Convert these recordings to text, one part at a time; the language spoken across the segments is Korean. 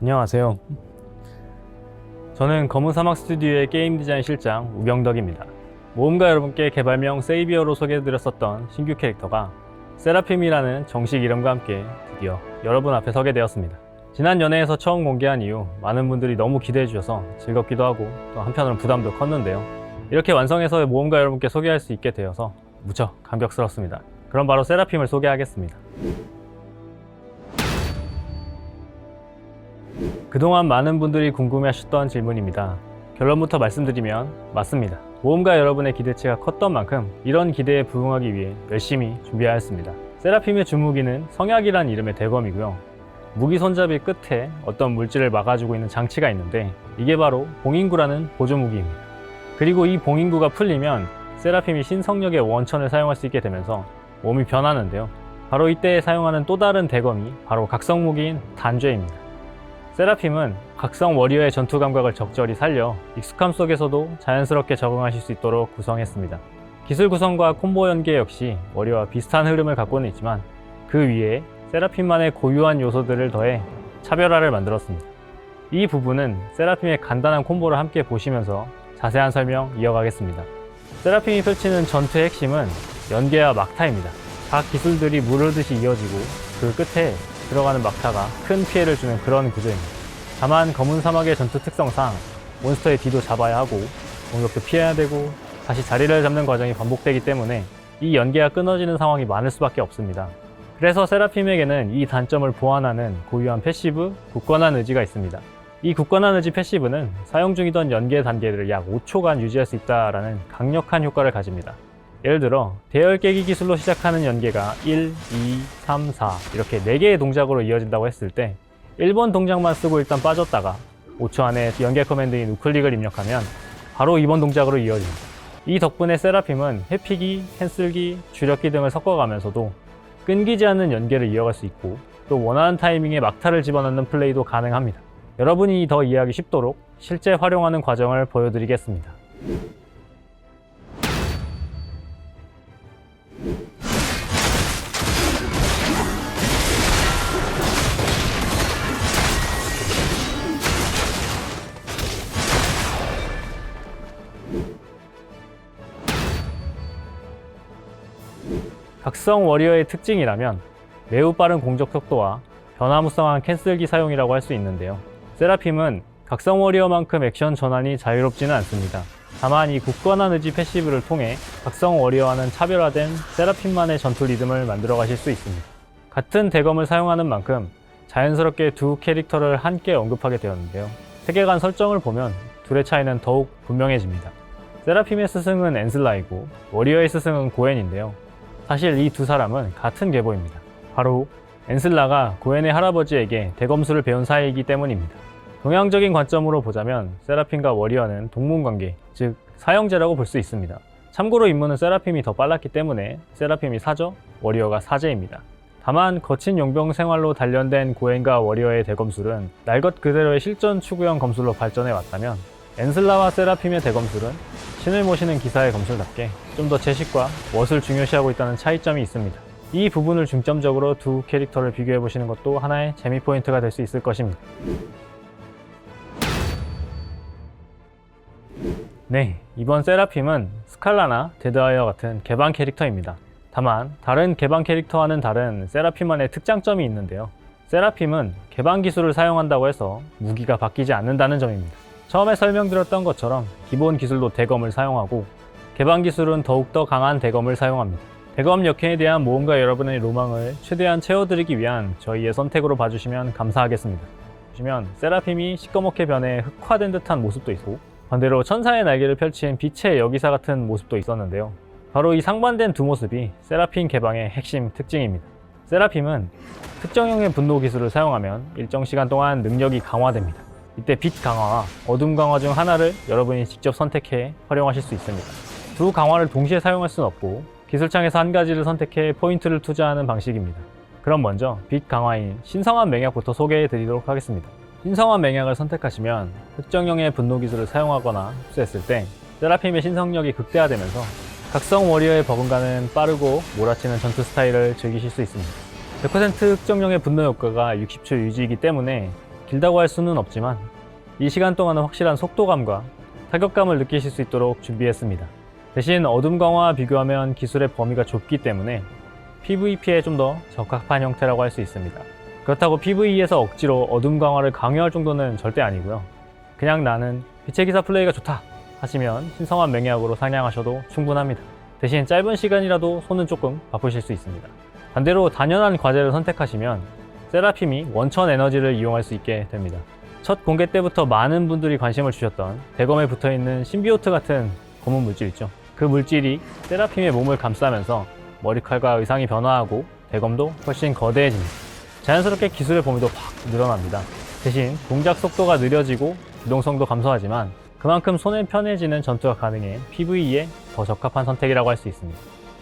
안녕하세요. 저는 검은 사막 스튜디오의 게임 디자인 실장 우경덕입니다. 모험가 여러분께 개발명 세이비어로 소개해드렸었던 신규 캐릭터가 세라핌이라는 정식 이름과 함께 드디어 여러분 앞에 서게 되었습니다. 지난 연회에서 처음 공개한 이후 많은 분들이 너무 기대해 주셔서 즐겁기도 하고 또 한편으로는 부담도 컸는데요. 이렇게 완성해서 모험가 여러분께 소개할 수 있게 되어서 무척 감격스럽습니다. 그럼 바로 세라핌을 소개하겠습니다. 그동안 많은 분들이 궁금해하셨던 질문입니다. 결론부터 말씀드리면 맞습니다. 모험가 여러분의 기대치가 컸던 만큼 이런 기대에 부응하기 위해 열심히 준비하였습니다. 세라핌의 주무기는 성약이란 이름의 대검이고요. 무기 손잡이 끝에 어떤 물질을 막아주고 있는 장치가 있는데 이게 바로 봉인구라는 보조무기입니다. 그리고 이 봉인구가 풀리면 세라핌이 신성력의 원천을 사용할 수 있게 되면서 몸이 변하는데요. 바로 이때 사용하는 또 다른 대검이 바로 각성무기인 단죄입니다. 세라핌은 각성 워리어의 전투 감각을 적절히 살려 익숙함 속에서도 자연스럽게 적응하실 수 있도록 구성했습니다. 기술 구성과 콤보 연계 역시 워리어와 비슷한 흐름을 갖고는 있지만 그 위에 세라핌만의 고유한 요소들을 더해 차별화를 만들었습니다. 이 부분은 세라핌의 간단한 콤보를 함께 보시면서 자세한 설명 이어가겠습니다. 세라핌이 펼치는 전투의 핵심은 연계와 막타입니다. 각 기술들이 물 흐르듯이 이어지고 그 끝에 들어가는 막타가 큰 피해를 주는 그런 구조입니다. 다만 검은 사막의 전투 특성상 몬스터의 뒤도 잡아야 하고 공격도 피해야 되고 다시 자리를 잡는 과정이 반복되기 때문에 이 연계가 끊어지는 상황이 많을 수밖에 없습니다. 그래서 세라핌에게는 이 단점을 보완하는 고유한 패시브 굳건한 의지가 있습니다. 이 굳건한 의지 패시브는 사용 중이던 연계 단계를 약 5초간 유지할 수 있다는 강력한 효과를 가집니다. 예를 들어 대열 깨기 기술로 시작하는 연계가 1, 2, 3, 4 이렇게 4개의 동작으로 이어진다고 했을 때 1번 동작만 쓰고 일단 빠졌다가 5초 안에 연계 커맨드인 우클릭을 입력하면 바로 2번 동작으로 이어집니다. 이 덕분에 세라핌은 회피기, 캔슬기, 주력기 등을 섞어가면서도 끊기지 않는 연계를 이어갈 수 있고 또 원하는 타이밍에 막타를 집어넣는 플레이도 가능합니다. 여러분이 더 이해하기 쉽도록 실제 활용하는 과정을 보여드리겠습니다. 각성 워리어의 특징이라면 매우 빠른 공격 속도와 변화무쌍한 캔슬기 사용이라고 할 수 있는데요. 세라핌은 각성 워리어만큼 액션 전환이 자유롭지는 않습니다. 다만 이 굳건한 의지 패시브를 통해 각성 워리어와는 차별화된 세라핌만의 전투 리듬을 만들어 가실 수 있습니다. 같은 대검을 사용하는 만큼 자연스럽게 두 캐릭터를 함께 언급하게 되었는데요. 세계관 설정을 보면 둘의 차이는 더욱 분명해집니다. 세라핌의 스승은 엔슬라이고 워리어의 스승은 고엔인데요. 사실 이 두 사람은 같은 계보입니다. 바로 엔슬라가 고엔의 할아버지에게 대검술을 배운 사이이기 때문입니다. 동양적인 관점으로 보자면 세라핌과 워리어는 동문관계, 즉 사형제라고 볼 수 있습니다. 참고로 임무는 세라핌이 더 빨랐기 때문에 세라핌이 사저, 워리어가 사제입니다. 다만 거친 용병 생활로 단련된 고엔과 워리어의 대검술은 날 것 그대로의 실전 추구형 검술로 발전해 왔다면 엔슬라와 세라핌의 대검술은 신을 모시는 기사의 검술답게 좀 더 제식과 멋을 중요시하고 있다는 차이점이 있습니다. 이 부분을 중점적으로 두 캐릭터를 비교해 보시는 것도 하나의 재미 포인트가 될 수 있을 것입니다. 네, 이번 세라핌은 스칼라나 데드아이어 같은 개방 캐릭터입니다. 다만 다른 개방 캐릭터와는 다른 세라핌만의 특장점이 있는데요. 세라핌은 개방 기술을 사용한다고 해서 무기가 바뀌지 않는다는 점입니다. 처음에 설명드렸던 것처럼 기본 기술로 대검을 사용하고 개방 기술은 더욱더 강한 대검을 사용합니다. 대검 역행에 대한 모험가 여러분의 로망을 최대한 채워드리기 위한 저희의 선택으로 봐주시면 감사하겠습니다. 보시면 세라핌이 시꺼멓게 변해 흑화된 듯한 모습도 있고 반대로 천사의 날개를 펼친 빛의 여기사 같은 모습도 있었는데요. 바로 이 상반된 두 모습이 세라핌 개방의 핵심 특징입니다. 세라핌은 특정형의 분노 기술을 사용하면 일정 시간 동안 능력이 강화됩니다. 이때 빛 강화와 어둠 강화 중 하나를 여러분이 직접 선택해 활용하실 수 있습니다. 두 강화를 동시에 사용할 수는 없고 기술창에서 한 가지를 선택해 포인트를 투자하는 방식입니다. 그럼 먼저 빛 강화인 신성한 맹약부터 소개해 드리도록 하겠습니다. 신성한 맹약을 선택하시면 특정형의 분노 기술을 사용하거나 흡수했을 때 세라핌의 신성력이 극대화되면서 각성 워리어에 버금가는 빠르고 몰아치는 전투 스타일을 즐기실 수 있습니다. 100% 흑정령의 분노 효과가 60초 유지이기 때문에 길다고 할 수는 없지만 이 시간 동안은 확실한 속도감과 타격감을 느끼실 수 있도록 준비했습니다. 대신 어둠 강화와 비교하면 기술의 범위가 좁기 때문에 PVP에 좀 더 적합한 형태라고 할 수 있습니다. 그렇다고 PVE에서 억지로 어둠 강화를 강요할 정도는 절대 아니고요. 그냥 나는 빛의 기사 플레이가 좋다 하시면 신성한 맹약으로 사냥하셔도 충분합니다. 대신 짧은 시간이라도 손은 조금 바쁘실 수 있습니다. 반대로 단연한 과제를 선택하시면 세라핌이 원천 에너지를 이용할 수 있게 됩니다. 첫 공개 때부터 많은 분들이 관심을 주셨던 대검에 붙어있는 신비오트 같은 검은 물질 있죠. 그 물질이 세라핌의 몸을 감싸면서 머리칼과 의상이 변화하고 대검도 훨씬 거대해집니다. 자연스럽게 기술의 범위도 확 늘어납니다. 대신 동작 속도가 느려지고 기동성도 감소하지만 그만큼 손에 편해지는 전투가 가능해 PVE에 더 적합한 선택이라고 할 수 있습니다.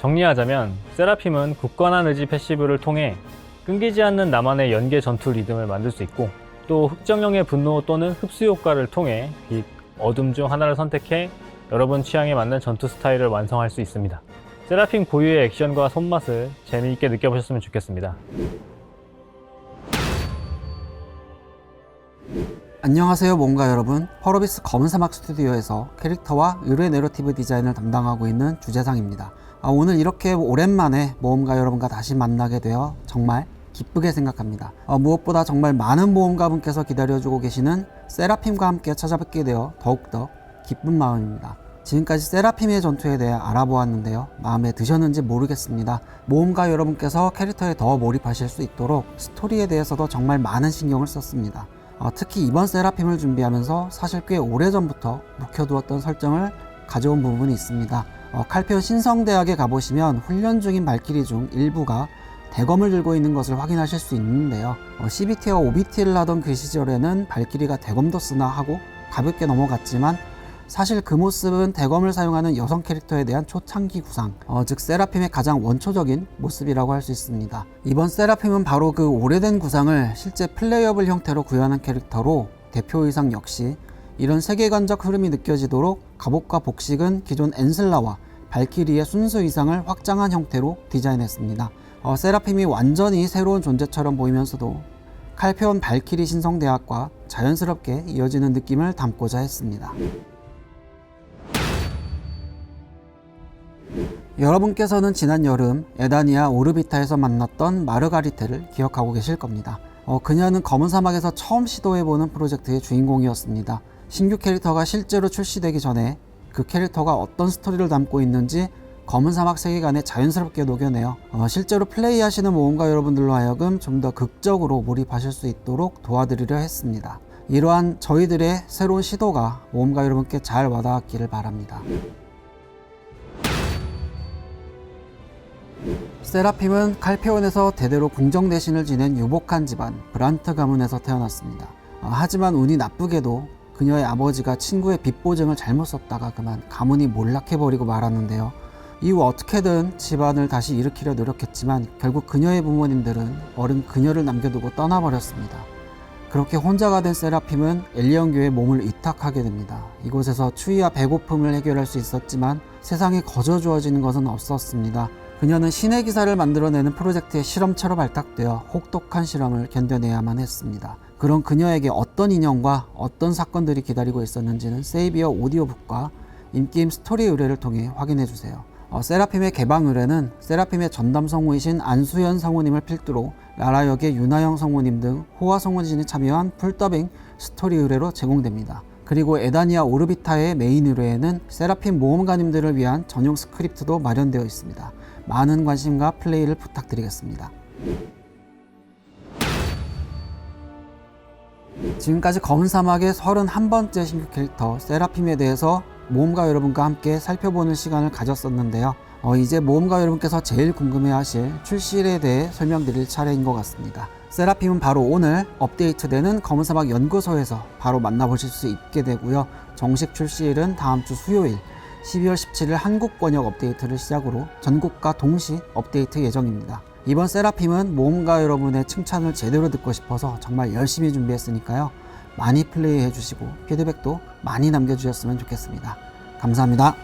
정리하자면 세라핌은 굳건한 의지 패시브를 통해 끊기지 않는 나만의 연계 전투 리듬을 만들 수 있고 또 흑정령의 분노 또는 흡수 효과를 통해 빛, 어둠 중 하나를 선택해 여러분 취향에 맞는 전투 스타일을 완성할 수 있습니다. 세라핌 고유의 액션과 손맛을 재미있게 느껴보셨으면 좋겠습니다. 안녕하세요 모험가 여러분, 펄어비스 검은사막 스튜디오에서 캐릭터와 의뢰 내러티브 디자인을 담당하고 있는 주재상입니다. 오늘 이렇게 오랜만에 모험가 여러분과 다시 만나게 되어 정말 기쁘게 생각합니다. 무엇보다 정말 많은 모험가분께서 기다려주고 계시는 세라핌과 함께 찾아뵙게 되어 더욱더 기쁜 마음입니다. 지금까지 세라핌의 전투에 대해 알아보았는데요, 마음에 드셨는지 모르겠습니다. 모험가 여러분께서 캐릭터에 더 몰입하실 수 있도록 스토리에 대해서도 정말 많은 신경을 썼습니다. 특히 이번 세라핌을 준비하면서 사실 꽤 오래전부터 묵혀두었던 설정을 가져온 부분이 있습니다. 칼페온 신성대학에 가보시면 훈련 중인 발키리 중 일부가 대검을 들고 있는 것을 확인하실 수 있는데요, CBT와 OBT를 하던 그 시절에는 발키리가 대검도 쓰나 하고 가볍게 넘어갔지만 사실 그 모습은 대검을 사용하는 여성 캐릭터에 대한 초창기 구상, 즉 세라핌의 가장 원초적인 모습이라고 할 수 있습니다. 이번 세라핌은 바로 그 오래된 구상을 실제 플레이어블 형태로 구현한 캐릭터로 대표 의상 역시 이런 세계관적 흐름이 느껴지도록 갑옷과 복식은 기존 엔슬라와 발키리의 순수 의상을 확장한 형태로 디자인했습니다. 세라핌이 완전히 새로운 존재처럼 보이면서도 칼페온 발키리 신성대학과 자연스럽게 이어지는 느낌을 담고자 했습니다. 여러분께서는 지난 여름 에다니아 오르비타에서 만났던 마르가리테를 기억하고 계실 겁니다. 그녀는 검은 사막에서 처음 시도해보는 프로젝트의 주인공이었습니다. 신규 캐릭터가 실제로 출시되기 전에 그 캐릭터가 어떤 스토리를 담고 있는지 검은 사막 세계관에 자연스럽게 녹여내어 실제로 플레이하시는 모험가 여러분들로 하여금 좀 더 극적으로 몰입하실 수 있도록 도와드리려 했습니다. 이러한 저희들의 새로운 시도가 모험가 여러분께 잘 와닿았기를 바랍니다. 세라핌은 칼페온에서 대대로 궁정 대신을 지낸 유복한 집안 브란트 가문에서 태어났습니다. 하지만 운이 나쁘게도 그녀의 아버지가 친구의 빚 보증을 잘못 썼다가 그만 가문이 몰락해버리고 말았는데요. 이후 어떻게든 집안을 다시 일으키려 노력했지만 결국 그녀의 부모님들은 어린 그녀를 남겨두고 떠나버렸습니다. 그렇게 혼자가 된 세라핌은 엘리언교에 몸을 위탁하게 됩니다. 이곳에서 추위와 배고픔을 해결할 수 있었지만 세상에 거저 주어지는 것은 없었습니다. 그녀는 신의 기사를 만들어내는 프로젝트의 실험체로 발탁되어 혹독한 실험을 견뎌내야만 했습니다. 그런 그녀에게 어떤 인연과 어떤 사건들이 기다리고 있었는지는 세이비어 오디오북과 인게임 스토리 의뢰를 통해 확인해주세요. 세라핌의 개방 의뢰는 세라핌의 전담 성우이신 안수연 성우님을 필두로 라라 역의 윤하영 성우님 등 호화 성우진이 참여한 풀더빙 스토리 의뢰로 제공됩니다. 그리고 에다니아 오르비타의 메인 의뢰에는 세라핌 모험가님들을 위한 전용 스크립트도 마련되어 있습니다. 많은 관심과 플레이를 부탁드리겠습니다. 지금까지 검은 사막의 31번째 신규 캐릭터 세라핌에 대해서 모험가 여러분과 함께 살펴보는 시간을 가졌었는데요. 이제 모험가 여러분께서 제일 궁금해하실 출시일에 대해 설명드릴 차례인 것 같습니다. 세라핌은 바로 오늘 업데이트되는 검은 사막 연구소에서 바로 만나보실 수 있게 되고요. 정식 출시일은 다음 주 수요일 12월 17일 한국 번역 업데이트를 시작으로 전국과 동시 업데이트 예정입니다. 이번 세라핌은 모험가 여러분의 칭찬을 제대로 듣고 싶어서 정말 열심히 준비했으니까요. 많이 플레이해 주시고 피드백도 많이 남겨주셨으면 좋겠습니다. 감사합니다.